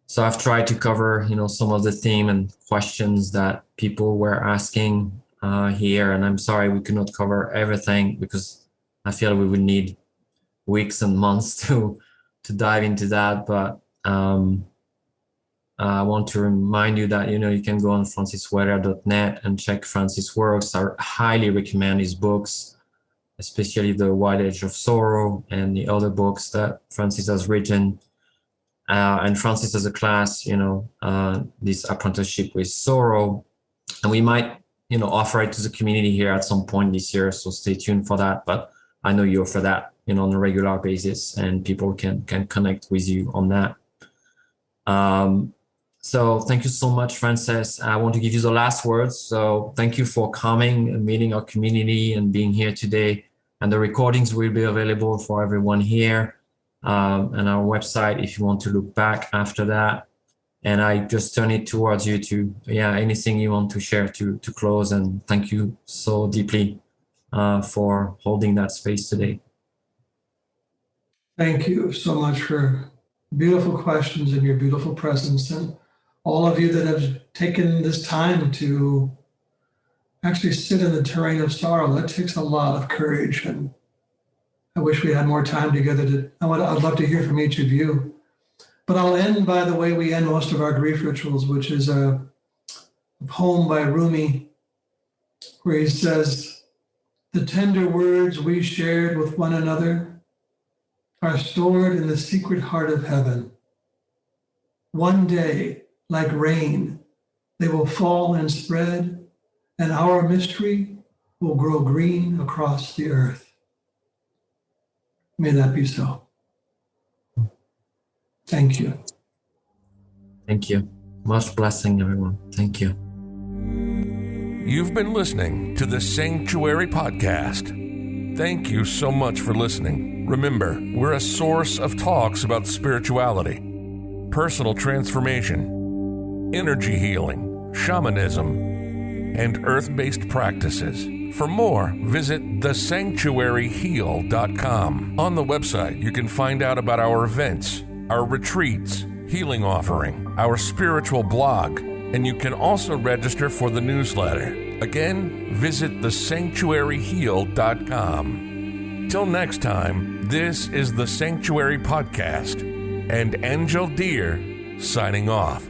So I've tried to cover, some of the theme and questions that people were asking here, and I'm sorry we could not cover everything because I feel we would need weeks and months to dive into that. But I want to remind you that, you can go on franciswater.net and check Francis' works. I highly recommend his books, especially The Wide Edge of Sorrow and the other books that Francis has written. And Francis as a class, this apprenticeship with sorrow. And we might, offer it to the community here at some point this year. So stay tuned for that. But I know you offer that, on a regular basis, and people can connect with you on that. So thank you so much, Francis. I want to give you the last words. So thank you for coming and meeting our community and being here today. And the recordings will be available for everyone here on our website if you want to look back after that. And I just turn it towards you to, anything you want to share to close. And thank you so deeply for holding that space today. Thank you so much for beautiful questions and your beautiful presence, and all of you that have taken this time to actually sit in the terrain of sorrow. That takes a lot of courage, and I wish we had more time together. I'd love to hear from each of you. But I'll end by the way we end most of our grief rituals, which is a poem by Rumi, where he says, "The tender words we shared with one another are stored in the secret heart of heaven. One day, like rain, they will fall and spread, and our mystery will grow green across the earth." May that be so. Thank you. Thank you. Much blessing, everyone. Thank you. You've been listening to the Sanctuary Podcast. Thank you so much for listening. Remember, we're a source of talks about spirituality, personal transformation, energy healing, shamanism, and earth-based practices. For more, visit thesanctuaryheal.com. On the website, you can find out about our events, our retreats, healing offering, our spiritual blog, and you can also register for the newsletter. Again, visit thesanctuaryheal.com. Till next time, this is the Sanctuary Podcast, and Angel Deer signing off.